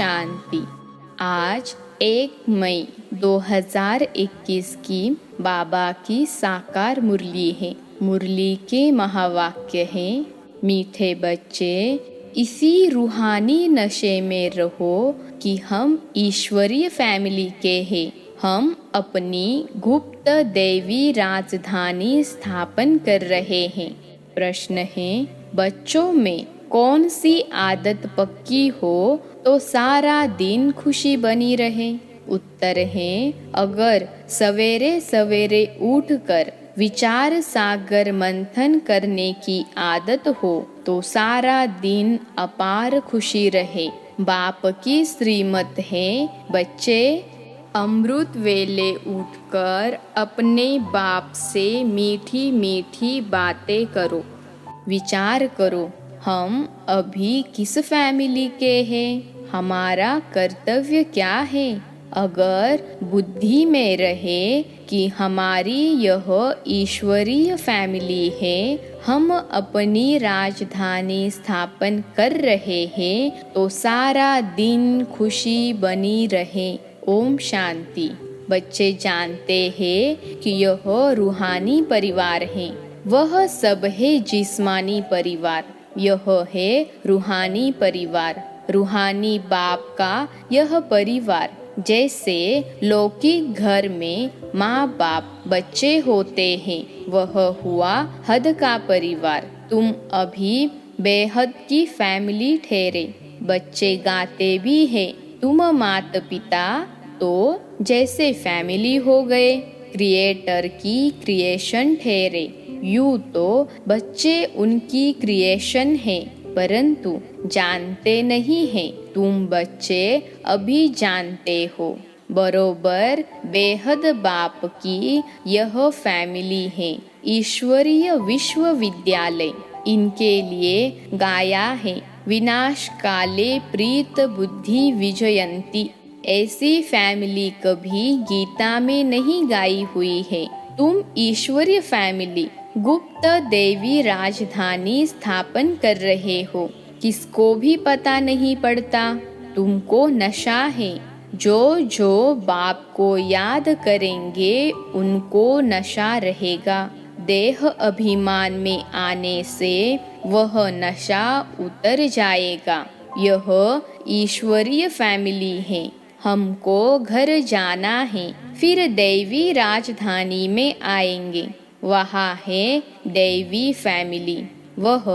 शांति। आज 1 मई 2021 की बाबा की साकार मुरली है। मुरली के महावाक्य हैं, मीठे बच्चे इसी रूहानी नशे में रहो कि हम ईश्वरीय फैमिली के हैं। हम अपनी गुप्त दैवी राजधानी स्थापन कर रहे हैं। प्रश्न है, बच्चों में कौन सी आदत पक्की हो तो सारा दिन खुशी बनी रहे? उत्तर है, अगर सवेरे सवेरे उठकर विचार सागर मंथन करने की आदत हो तो सारा दिन अपार खुशी रहे। बाप की श्रीमत है, बच्चे अमृत वेले उठकर अपने बाप से मीठी मीठी बातें करो। विचार करो, हम अभी किस फैमिली के हैं? हमारा कर्तव्य क्या है? अगर बुद्धि में रहे कि हमारी यह ईश्वरीय फैमिली है, हम अपनी राजधानी स्थापन कर रहे हैं, तो सारा दिन खुशी बनी रहे। ओम शांति। बच्चे जानते हैं कि यह रूहानी परिवार है, वह सब है जिस्मानी परिवार, यह है रूहानी परिवार। रूहानी बाप का यह परिवार जैसे लौकिक घर में माँ बाप बच्चे होते हैं, वह हुआ हद का परिवार। तुम अभी बेहद की फैमिली ठहरे। बच्चे गाते भी हैं, तुम माता पिता तो जैसे फैमिली हो गए, क्रिएटर की क्रिएशन ठहरे। यूं तो बच्चे उनकी क्रिएशन है, परंतु जानते नहीं हैं। तुम बच्चे अभी जानते हो, बरोबर बेहद बाप की यह फैमिली है, ईश्वरीय विश्वविद्यालय। इनके लिए गाया है, विनाश काले प्रीत बुद्धि विजयंती। ऐसी फैमिली कभी गीता में नहीं गाई हुई है। तुम ईश्वरीय फैमिली गुप्त देवी राजधानी स्थापन कर रहे हो, किसको भी पता नहीं पड़ता। तुमको नशा है। जो जो बाप को याद करेंगे उनको नशा रहेगा। देह अभिमान में आने से वह नशा उतर जाएगा। यह ईश्वरीय फैमिली है। हमको घर जाना है, फिर दैवी राजधानी में आएंगे। वहाँ है दैवी फैमिली, वह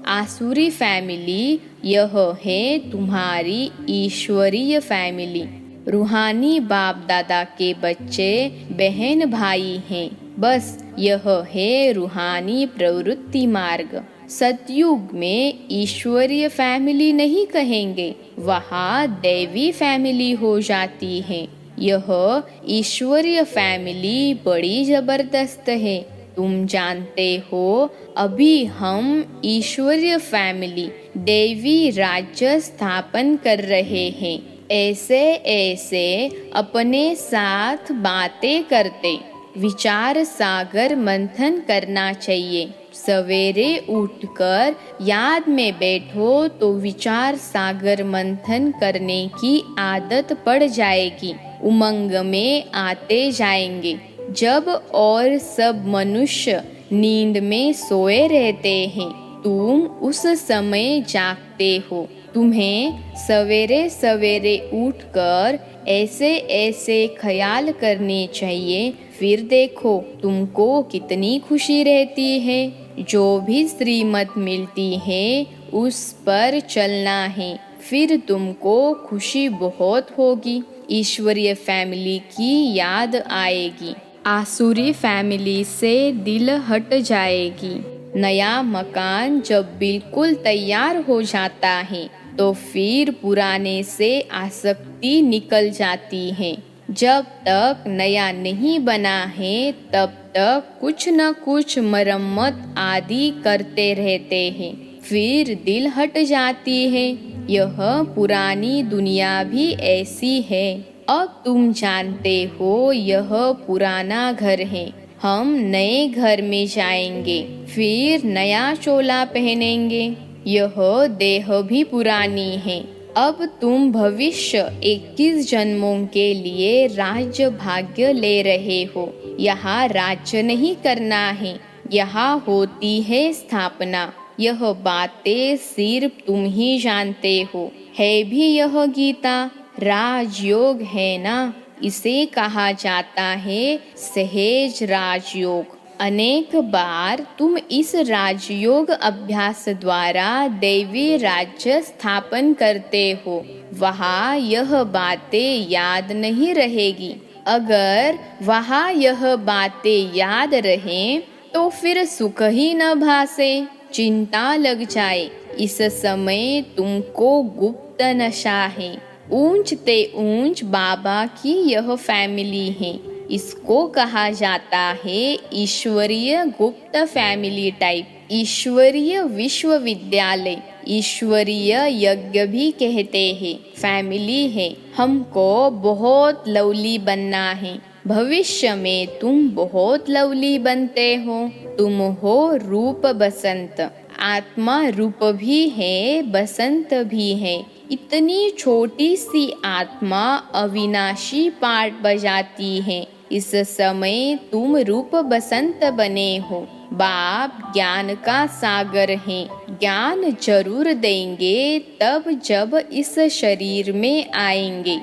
आसुरी फैमिली, यह है तुम्हारी ईश्वरीय फैमिली। रूहानी बाप दादा के बच्चे बहन भाई हैं। बस यह है रूहानी प्रवृत्ति मार्ग। सतयुग में ईश्वरीय फैमिली नहीं कहेंगे, वहाँ दैवी फैमिली हो जाती है। यह ईश्वरीय फैमिली बड़ी जबरदस्त है। तुम जानते हो, अभी हम ईश्वरीय फैमिली देवी राज्य स्थापन कर रहे हैं। ऐसे ऐसे अपने साथ बातें करते विचार सागर मंथन करना चाहिए। सवेरे उठकर याद में बैठो तो विचार सागर मंथन करने की आदत पड़ जाएगी। उमंग में आते जाएंगे। जब और सब मनुष्य नींद में सोए रहते हैं, तुम उस समय जागते हो। तुम्हें सवेरे सवेरे उठकर ऐसे ऐसे ख्याल करने चाहिए, फिर देखो तुमको कितनी खुशी रहती है। जो भी श्रीमत मिलती है उस पर चलना है, फिर तुमको खुशी बहुत होगी। ईश्वरीय फैमिली की याद आएगी। आसुरी फैमिली से दिल हट जाएगी। नया मकान जब बिल्कुल तैयार हो जाता है तो फिर पुराने से आसक्ति निकल जाती है। जब तक नया नहीं बना है तब तक कुछ न कुछ मरम्मत आदि करते रहते हैं, फिर दिल हट जाती है। यह पुरानी दुनिया भी ऐसी है। अब तुम जानते हो, यह पुराना घर है। हम नए घर में जाएंगे, फिर नया चोला पहनेंगे। यह देह भी पुरानी है, अब तुम भविष्य 21 जन्मों के लिए राज्य भाग्य ले रहे हो। यहाँ राज्य नहीं करना है, यहाँ होती है स्थापना। यह बातें सिर्फ तुम ही जानते हो। है भी यह गीता राजयोग है ना, इसे कहा जाता है सहज राजयोग। अनेक बार तुम इस राजयोग अभ्यास द्वारा दैवी राज्य स्थापन करते हो। वहाँ यह बातें याद नहीं रहेगी। अगर वहाँ यह बातें याद रहें तो फिर सुख ही न भासे, चिंता लग जाए। इस समय तुमको गुप्त नशा है। ऊंच ते ऊंच बाबा की यह फैमिली है। इसको कहा जाता है ईश्वरीय गुप्त फैमिली टाइप, ईश्वरीय विश्वविद्यालय, ईश्वरीय यज्ञ भी कहते हैं। फैमिली है। हमको बहुत लवली बनना है। भविष्य में तुम बहुत लवली बनते हो। तुम हो रूप बसंत। आत्मा रूप भी है, बसंत भी है। इतनी छोटी सी आत्मा अविनाशी पार्ट बजाती है। इस समय तुम रूप बसंत बने हो। बाप ज्ञान का सागर है। ज्ञान जरूर देंगे तब जब इस शरीर में आएंगे।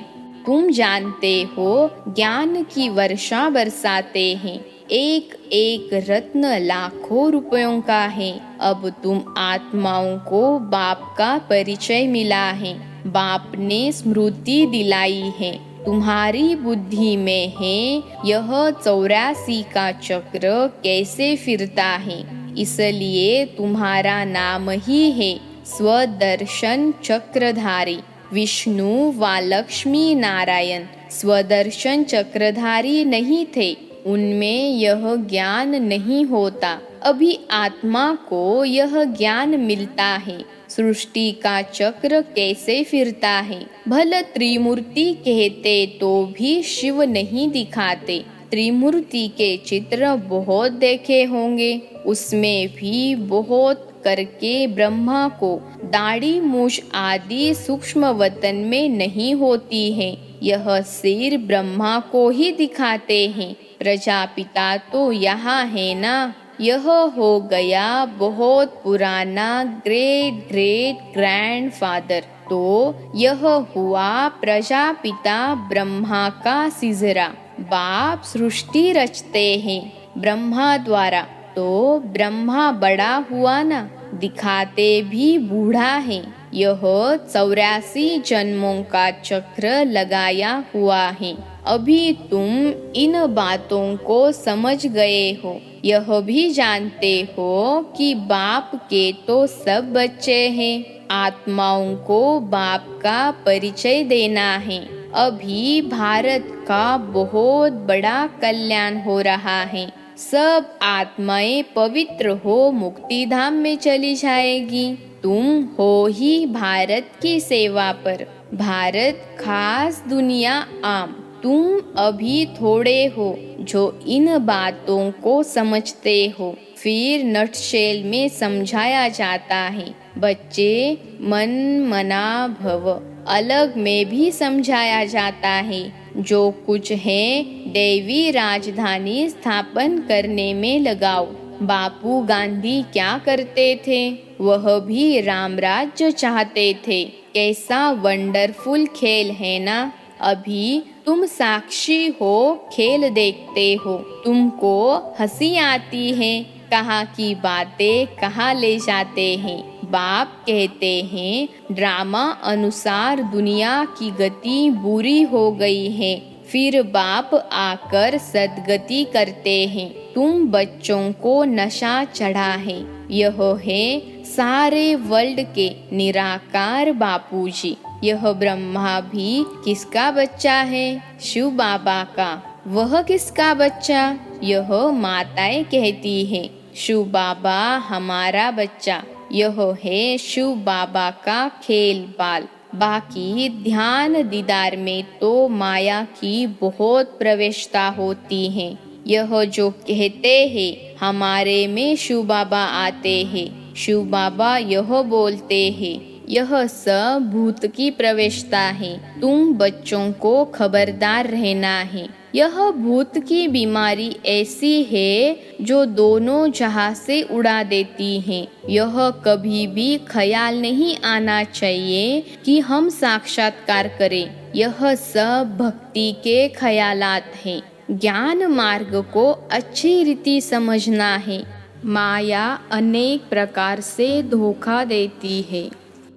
तुम जानते हो ज्ञान की वर्षा बरसाते हैं। एक एक रत्न लाखों रुपयों का है। अब तुम आत्माओं को बाप का परिचय मिला है। बाप ने स्मृति दिलाई है। तुम्हारी बुद्धि में है यह 84 का चक्र कैसे फिरता है। इसलिए तुम्हारा नाम ही है स्वदर्शन चक्रधारी। विष्णु व लक्ष्मी नारायण स्वदर्शन चक्रधारी नहीं थे, उनमें यह ज्ञान नहीं होता। अभी आत्मा को यह ज्ञान मिलता है। सृष्टि का चक्र कैसे फिरता है। भले त्रिमूर्ति कहते तो भी शिव नहीं दिखाते। त्रिमूर्ति के चित्र बहुत देखे होंगे, उसमें भी बहुत करके ब्रह्मा को दाढ़ी मूछ आदि सूक्ष्म वतन में नहीं होती है। यह सिर ब्रह्मा को ही दिखाते हैं। प्रजापिता तो यहाँ है ना। यह हो गया बहुत पुराना ग्रेट ग्रेट ग्रैंडफादर। तो यह हुआ प्रजापिता ब्रह्मा का सिजरा। बाप सृष्टि रचते हैं ब्रह्मा द्वारा। तो ब्रह्मा बड़ा हुआ ना, दिखाते भी बूढ़ा है। यह 84 जन्मों का चक्र लगाया हुआ है। अभी तुम इन बातों को समझ गए हो। यह भी जानते हो कि बाप के तो सब बच्चे हैं। आत्माओं को बाप का परिचय देना है। अभी भारत का बहुत बड़ा कल्याण हो रहा है। सब आत्माएं पवित्र हो मुक्ति धाम में चली जाएगी। तुम हो ही भारत की सेवा पर। भारत खास दुनिया आम। तुम अभी थोड़े हो जो इन बातों को समझते हो। फिर नटशेल में समझाया जाता है। बच्चे मन मना भव अलग में भी समझाया जाता है। जो कुछ है दैवी राजधानी स्थापन करने में लगाओ। बापू गांधी क्या करते थे, वह भी राम राज्य चाहते थे। कैसा वंडरफुल खेल है ना। अभी तुम साक्षी हो, खेल देखते हो। तुमको हंसी आती है। कहाँ की बातें कहाँ ले जाते हैं। बाप कहते हैं ड्रामा अनुसार दुनिया की गति बुरी हो गई है। फिर बाप आकर सद्गति करते हैं। तुम बच्चों को नशा चढ़ा है। यह है सारे वर्ल्ड के निराकार बापूजी। यह ब्रह्मा भी किसका बच्चा है, शिव बाबा का। वह किसका बच्चा, यह माताएं कहती है। शिव बाबा हमारा बच्चा। यह है शिव बाबा का खेल बाल। बाकी ध्यान दीदार में तो माया की बहुत प्रवेशता होती है। यह जो कहते हैं हमारे में शिव बाबा आते हैं। शिव बाबा यह बोलते हैं यह सब भूत की प्रवेशता है। तुम बच्चों को खबरदार रहना है। यह भूत की बीमारी ऐसी है जो दोनों जहां से उड़ा देती है। यह कभी भी ख्याल नहीं आना चाहिए कि हम साक्षात्कार करें। यह सब भक्ति के ख्यालात हैं। ज्ञान मार्ग को अच्छी रीति समझना है। माया अनेक प्रकार से धोखा देती है।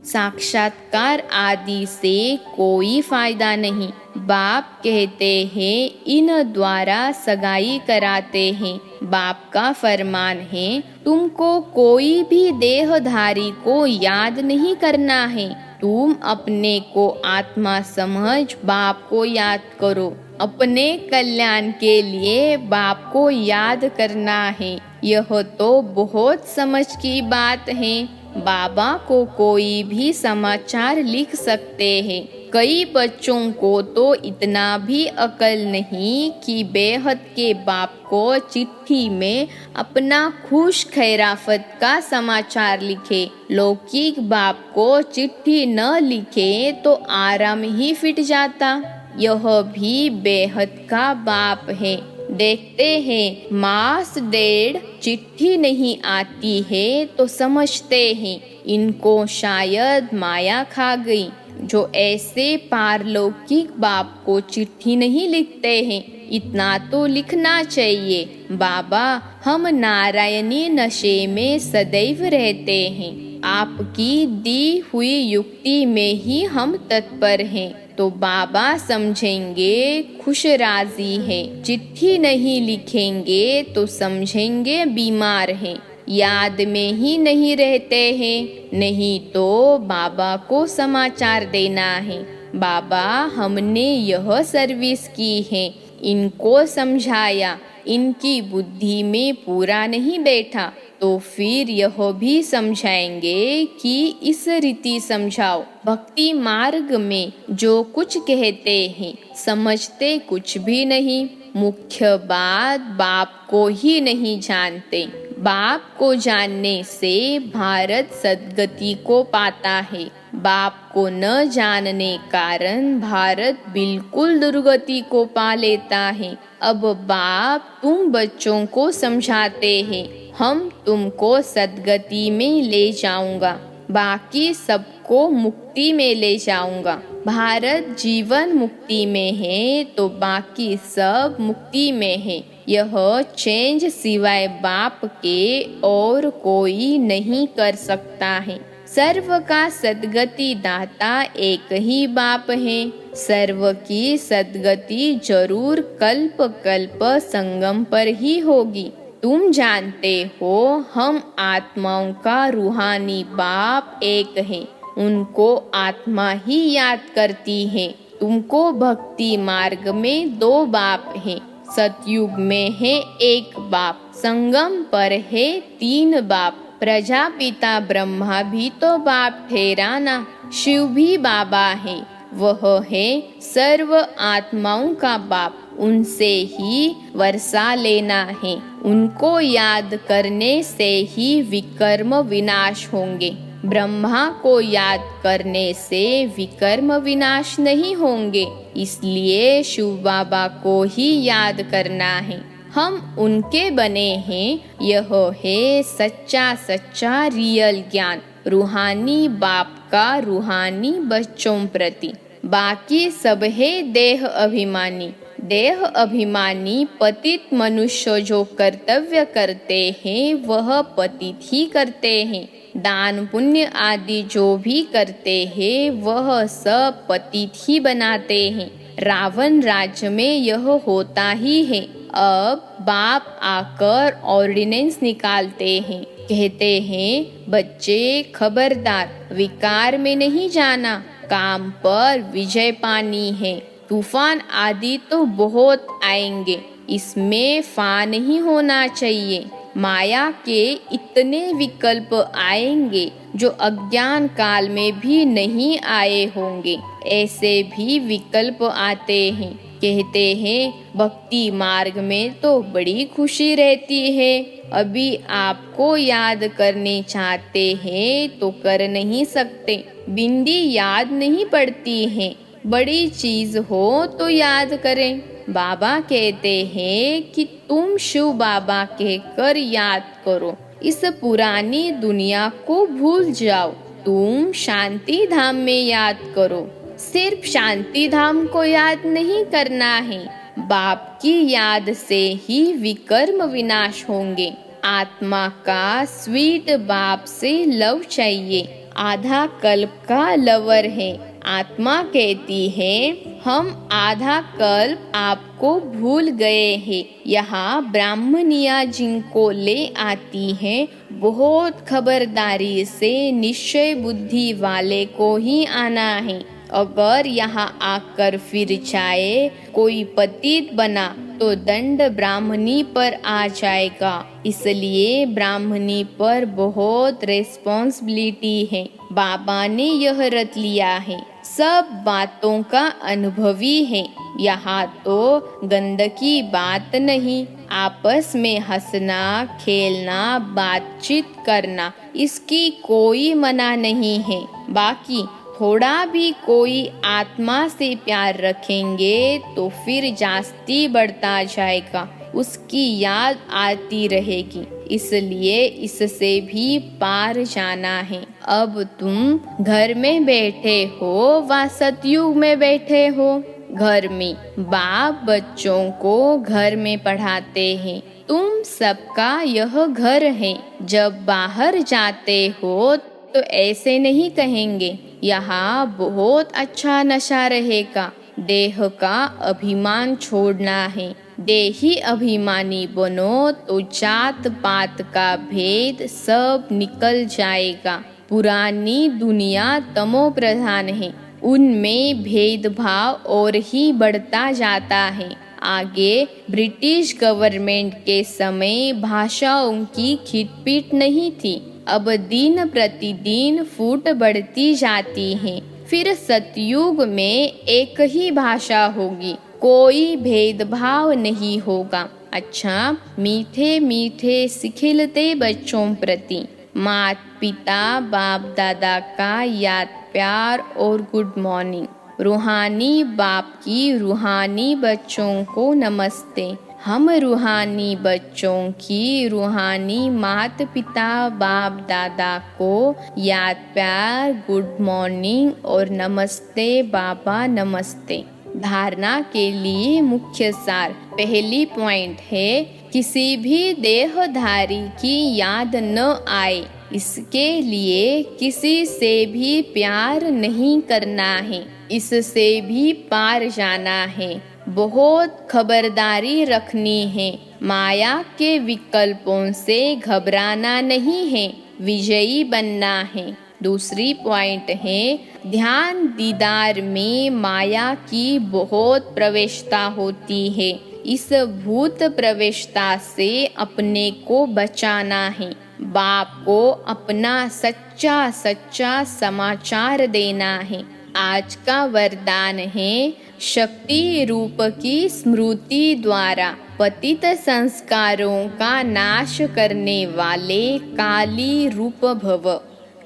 साक्षात्कार आदि से कोई फायदा नहीं। बाप कहते हैं इन द्वारा सगाई कराते हैं। बाप का फरमान है तुमको कोई भी देहधारी को याद नहीं करना है। तुम अपने को आत्मा समझ बाप को याद करो। अपने कल्याण के लिए बाप को याद करना है। यह तो बहुत समझ की बात है। बाबा को कोई भी समाचार लिख सकते हैं। कई बच्चों को तो इतना भी अकल नहीं कि बेहद के बाप को चिट्ठी में अपना खुश खैराफत का समाचार लिखे। लौकिक बाप को चिट्ठी न लिखे तो आराम ही फिट जाता। यह भी बेहद का बाप है। देखते हैं मास डेढ़ चिट्ठी नहीं आती है तो समझते हैं इनको शायद माया खा गई। जो ऐसे पारलौकिक बाप को चिट्ठी नहीं लिखते हैं, इतना तो लिखना चाहिए। बाबा हम नारायणी नशे में सदैव रहते हैं। आपकी दी हुई युक्ति में ही हम तत्पर हैं। तो बाबा समझेंगे खुश राजी है। चिट्ठी नहीं लिखेंगे तो समझेंगे बीमार है। याद में ही नहीं रहते हैं। नहीं तो बाबा को समाचार देना है। बाबा हमने यह सर्विस की है। इनको समझाया, इनकी बुद्धि में पूरा नहीं बैठा तो फिर यह भी समझाएंगे कि इस रीति समझाओ। भक्ति मार्ग में जो कुछ कहते हैं समझते कुछ भी नहीं। मुख्य बात बाप को ही नहीं जानते। बाप को जानने से भारत सद्गति को पाता है। बाप को न जानने कारण भारत बिल्कुल दुर्गति को पा लेता है। अब बाप तुम बच्चों को समझाते हैं, हम तुमको सद्गति में ले जाऊंगा, बाकी सबको मुक्ति में ले जाऊंगा। भारत जीवन मुक्ति में है तो बाकी सब मुक्ति में है। यह चेंज सिवाय बाप के और कोई नहीं कर सकता है। सर्व का सद्गति दाता एक ही बाप है। सर्व की सद्गति जरूर कल्प कल्प संगम पर ही होगी। तुम जानते हो हम आत्माओं का रूहानी बाप एक है। उनको आत्मा ही याद करती है। तुमको भक्ति मार्ग में दो बाप हैं। सतयुग में है एक बाप, संगम पर है तीन बाप। प्रजापिता ब्रह्मा भी तो बाप ठहरा ना। शिव भी बाबा है। वह है सर्व आत्माओं का बाप। उनसे ही वर्षा लेना है। उनको याद करने से ही विकर्म विनाश होंगे। ब्रह्मा को याद करने से विकर्म विनाश नहीं होंगे। इसलिए शिव बाबा को ही याद करना है। हम उनके बने हैं। यह है सच्चा सच्चा रियल ज्ञान, रूहानी बाप का रूहानी बच्चों प्रति। बाकी सब है देह अभिमानी। देह अभिमानी पतित मनुष्य जो कर्तव्य करते हैं वह पतित ही करते हैं। दान पुण्य आदि जो भी करते हैं वह सब पतित ही बनाते हैं। रावण राज्य में यह होता ही है। अब बाप आकर ऑर्डिनेंस निकालते हैं। कहते हैं बच्चे खबरदार, विकार में नहीं जाना। काम पर विजय पानी है। तूफान आदि तो बहुत आएंगे, इसमें फा नहीं होना चाहिए। माया के इतने विकल्प आएंगे जो अज्ञान काल में भी नहीं आए होंगे। ऐसे भी विकल्प आते हैं। कहते हैं भक्ति मार्ग में तो बड़ी खुशी रहती है। अभी आपको याद करने चाहते हैं तो कर नहीं सकते। बिंदी याद नहीं पड़ती है, बड़ी चीज हो तो याद करें। बाबा कहते हैं कि तुम शिव बाबा कहकर याद करो, इस पुरानी दुनिया को भूल जाओ। तुम शांति धाम में याद करो। सिर्फ शांति धाम को याद नहीं करना है, बाप की याद से ही विकर्म विनाश होंगे। आत्मा का स्वीट बाप से लव चाहिए। आधा कल्प का लवर है। आत्मा कहती है हम आधा कल्प आपको भूल गए हैं। यहाँ ब्राह्मणिया जिनको ले आती है, बहुत खबरदारी से निश्चय बुद्धि वाले को ही आना है। अगर यहाँ आकर फिर जाए कोई पतित बना तो दंड ब्राह्मणी पर आ जाएगा। इसलिए ब्राह्मणी पर बहुत रिस्पॉन्सिबिलिटी है। बाबा ने यह रट लिया है, सब बातों का अनुभवी है। यहाँ तो गंदगी बात नहीं, आपस में हंसना खेलना बातचीत करना इसकी कोई मना नहीं है। बाकी थोड़ा भी कोई आत्मा से प्यार रखेंगे तो फिर जास्ती बढ़ता जाएगा, उसकी याद आती रहेगी। इसलिए इससे भी पार जाना है। अब तुम घर में बैठे हो व सतयुग में बैठे हो। घर में बाप बच्चों को घर में पढ़ाते हैं। तुम सबका यह घर है। जब बाहर जाते हो तो ऐसे नहीं कहेंगे यहाँ बहुत अच्छा नशा रहेगा। देह का अभिमान छोड़ना है। देही अभिमानी बनो तो जात पात का भेद सब निकल जाएगा। पुरानी दुनिया तमो प्रधान है, उनमें भेदभाव और ही बढ़ता जाता है। आगे ब्रिटिश गवर्नमेंट के समय भाषाओं की खिटपीट नहीं थी। अब दिन प्रतिदिन फूट बढ़ती जाती है। फिर सतयुग में एक ही भाषा होगी, कोई भेदभाव नहीं होगा। अच्छा, मीठे मीठे सिखिलते बच्चों प्रति माता पिता बाप दादा का याद प्यार और गुड मॉर्निंग। रूहानी बाप की रूहानी बच्चों को नमस्ते। हम रूहानी बच्चों की रूहानी माता पिता बाप दादा को याद प्यार गुड मॉर्निंग और नमस्ते बाबा नमस्ते। धारणा के लिए मुख्य सार। पहली पॉइंट है किसी भी देहधारी की याद न आए, इसके लिए किसी से भी प्यार नहीं करना है, इससे भी पार जाना है। बहुत खबरदारी रखनी है। माया के विकल्पों से घबराना नहीं है, विजयी बनना है। दूसरी पॉइंट है ध्यान दीदार में माया की बहुत प्रवेशता होती है। इस भूत प्रवेशता से अपने को बचाना है। बाप को अपना सच्चा सच्चा समाचार देना है। आज का वरदान है शक्ति रूप की स्मृति द्वारा पतित संस्कारों का नाश करने वाले काली रूप भव।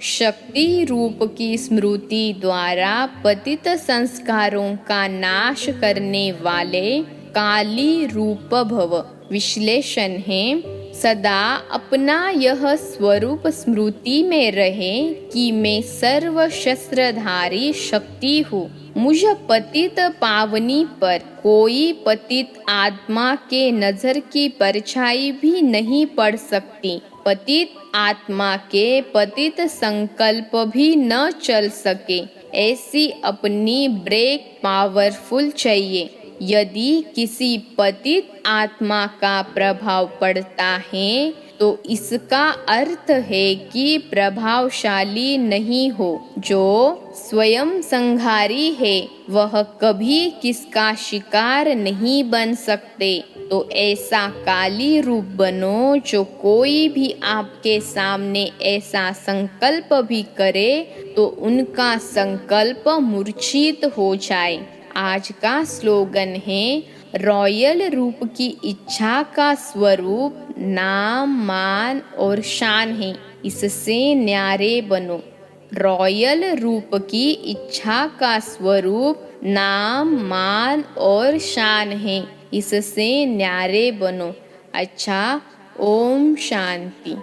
शक्ति रूप की स्मृति द्वारा पतित संस्कारों का नाश करने वाले काली रूप भव। विश्लेषण है सदा अपना यह स्वरूप स्मृति में रहे कि मैं सर्व शस्त्रधारी शक्ति हूँ। मुझ पतित पावनी पर कोई पतित आत्मा के नजर की परछाई भी नहीं पड़ सकती। पतित आत्मा के पतित संकल्प भी न चल सके। ऐसी अपनी ब्रेक पावरफुल चाहिए। यदि किसी पतित आत्मा का प्रभाव पड़ता है तो इसका अर्थ है कि प्रभावशाली नहीं हो। जो स्वयं संहारी है वह कभी किसका शिकार नहीं बन सकते। तो ऐसा काली रूप बनो जो कोई भी आपके सामने ऐसा संकल्प भी करे तो उनका संकल्प मूर्छित हो जाए। आज का स्लोगन है रॉयल रूप की इच्छा का स्वरूप नाम मान और शान है, इससे न्यारे बनो। रॉयल रूप की इच्छा का स्वरूप नाम मान और शान है, इससे न्यारे बनो। अच्छा, ओम शांति।